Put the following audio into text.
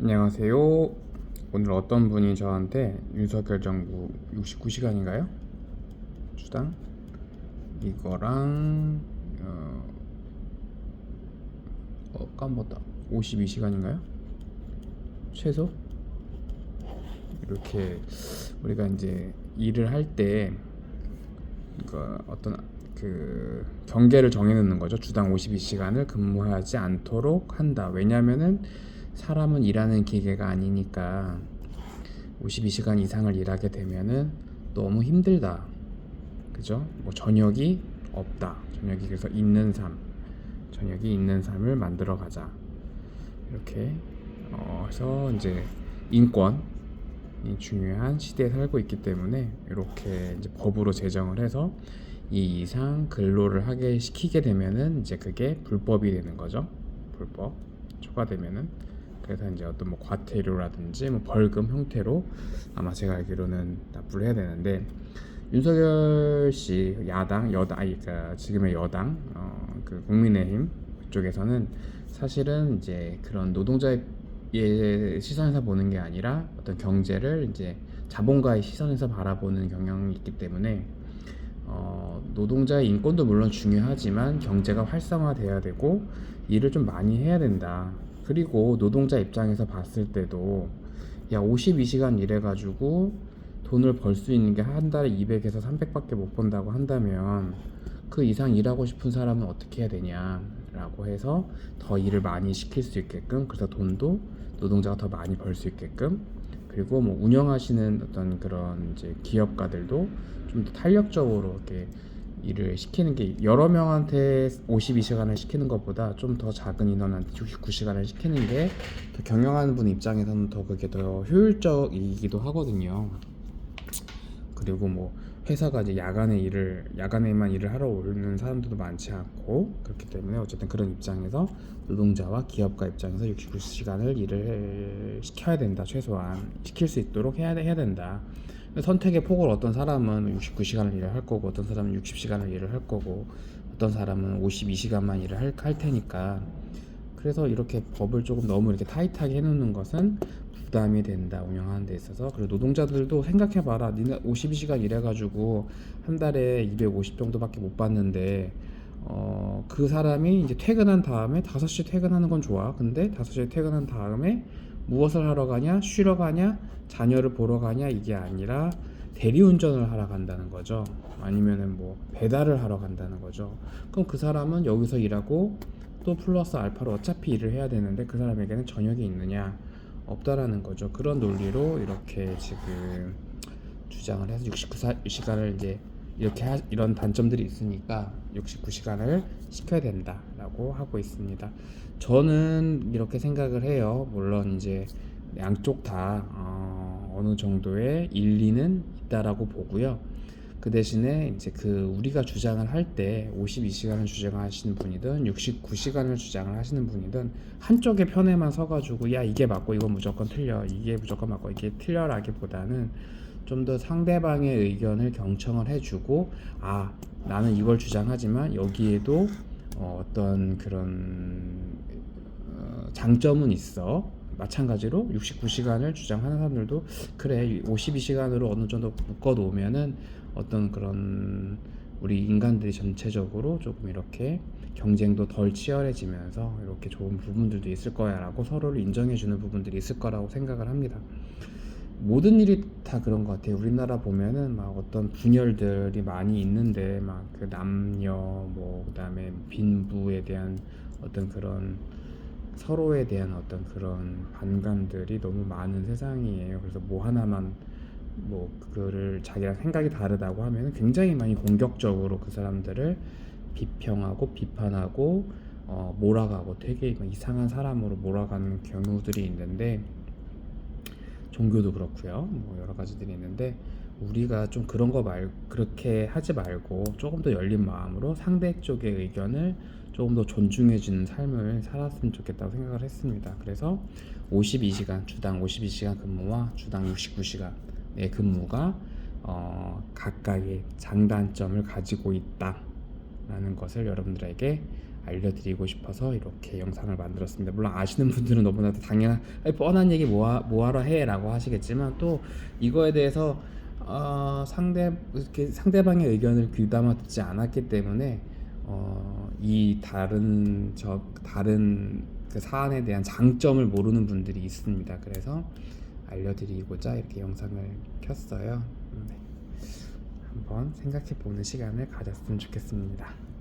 안녕하세요. 오늘 어떤 분이 저한테 윤석열 정부 69시간인가요? 주당 이거랑 까먹었다. 52시간인가요? 최소? 이렇게 우리가 이제 일을 할 때 어떤 그 경계를 정해놓는 거죠. 주당 52시간을 근무하지 않도록 한다. 왜냐면은 사람은 일하는 기계가 아니니까 52시간 이상을 일하게 되면은 너무 힘들다. 그죠? 뭐 저녁이 없다. 저녁이 그래서 있는 삶. 저녁이 있는 삶을 만들어 가자. 이렇게 해서 이제 인권이 중요한 시대에 살고 있기 때문에 이렇게 이제 법으로 제정을 해서 이 이상 근로를 하게 시키게 되면은 이제 그게 불법이 되는 거죠. 불법 초과되면은. 그래서 이제 어떤 뭐 과태료라든지 뭐 벌금 형태로 아마 제가 알기로는 납부를 해야 되는데, 윤석열 씨 야당 여당 그러니까 지금의 여당 그 국민의힘 쪽에서는 사실은 이제 그런 노동자의 시선에서 보는 게 아니라 어떤 경제를 이제 자본가의 시선에서 바라보는 경향이 있기 때문에 노동자의 인권도 물론 중요하지만 경제가 활성화돼야 되고 일을 좀 많이 해야 된다. 그리고 노동자 입장에서 봤을 때도 야 52시간 일해가지고 돈을 벌 수 있는 게 한 달에 200에서 300밖에 못 번다고 한다면 그 이상 일하고 싶은 사람은 어떻게 해야 되냐라고 해서 더 일을 많이 시킬 수 있게끔, 그래서 돈도 노동자가 더 많이 벌 수 있게끔, 그리고 뭐 운영하시는 어떤 그런 이제 기업가들도 좀 더 탄력적으로 이렇게 일을 시키는 게, 여러 명한테 52시간을 시키는 것보다 좀 더 작은 인원한테 69시간을 시키는 게 더 경영하는 분 입장에서는 더 그게 더 효율적이기도 하거든요. 그리고 뭐 회사가 이제 야간에만 일을 하러 오는 사람들도 많지 않고, 그렇기 때문에 어쨌든 그런 입장에서 노동자와 기업가 입장에서 69시간을 일을 시켜야 된다. 최소한 시킬 수 있도록 해야 된다. 선택의 폭을 어떤 사람은 69시간을 일을 할 거고, 어떤 사람은 60시간을 일을 할 거고, 어떤 사람은 52시간만 일을 할 테니까, 그래서 이렇게 법을 조금 너무 이렇게 타이트하게 해놓는 것은 부담이 된다, 운영하는 데 있어서. 그리고 노동자들도 생각해봐라. 니네 52시간 일해가지고 한 달에 250 정도밖에 못 받는데 그 사람이 이제 퇴근한 다음에 5시 퇴근하는 건 좋아. 근데 5시에 퇴근한 다음에 무엇을 하러 가냐? 쉬러 가냐? 자녀를 보러 가냐? 이게 아니라 대리운전을 하러 간다는 거죠. 아니면은 뭐 배달을 하러 간다는 거죠. 그럼 그 사람은 여기서 일하고 또 플러스 알파로 어차피 일을 해야 되는데 그 사람에게는 저녁이 있느냐? 없다라는 거죠. 그런 논리로 이렇게 지금 주장을 해서 69시간을 이제 이런 단점들이 있으니까 69시간을 시켜야 된다라고 하고 있습니다. 저는 이렇게 생각을 해요. 물론 이제 양쪽 다 어느 정도의 일리는 있다라고 보고요. 그 대신에 이제 그 우리가 주장을 할 때 52시간을 주장하시는 분이든 69시간을 주장을 하시는 분이든 한쪽의 편에만 서가지고 야 이게 맞고 이건 무조건 틀려, 이게 무조건 맞고 이게 틀려라기보다는 좀 더 상대방의 의견을 경청을 해주고, 아 나는 이걸 주장하지만 여기에도 어떤 그런 장점은 있어. 마찬가지로 69시간을 주장하는 사람들도 그래 52시간으로 어느 정도 묶어 놓으면은 어떤 그런 우리 인간들이 전체적으로 조금 이렇게 경쟁도 덜 치열해지면서 이렇게 좋은 부분들도 있을 거야 라고 서로를 인정해 주는 부분들이 있을 거라고 생각을 합니다. 모든 일이 다 그런 것 같아요. 우리나라 보면은 막 어떤 분열들이 많이 있는데 막 그 남녀 뭐 그다음에 빈부에 대한 어떤 그런 서로에 대한 어떤 그런 반감들이 너무 많은 세상이에요. 그래서 뭐 하나만 뭐 그거를 자기랑 생각이 다르다고 하면 굉장히 많이 공격적으로 그 사람들을 비평하고 비판하고 몰아가고 되게 이상한 사람으로 몰아가는 경우들이 있는데, 종교도 그렇고요. 뭐 여러 가지들이 있는데 우리가 좀 그렇게 하지 말고 조금 더 열린 마음으로 상대 쪽의 의견을 조금 더 존중해주는 삶을 살았으면 좋겠다고 생각을 했습니다. 그래서 52시간 주당 52시간 근무와 주당 69시간의 근무가 각각의 장단점을 가지고 있다라는 것을 여러분들에게 알려드리고 싶어서 이렇게 영상을 만들었습니다. 물론 아시는 분들은 너무나도 당연한 뻔한 얘기 뭐하러 해라고 하시겠지만, 또 이거에 대해서 상대방의 의견을 귀담아 듣지 않았기 때문에 이 다른 그 사안에 대한 장점을 모르는 분들이 있습니다. 그래서 알려드리고자 이렇게 영상을 켰어요. 네. 한번 생각해 보는 시간을 가졌으면 좋겠습니다.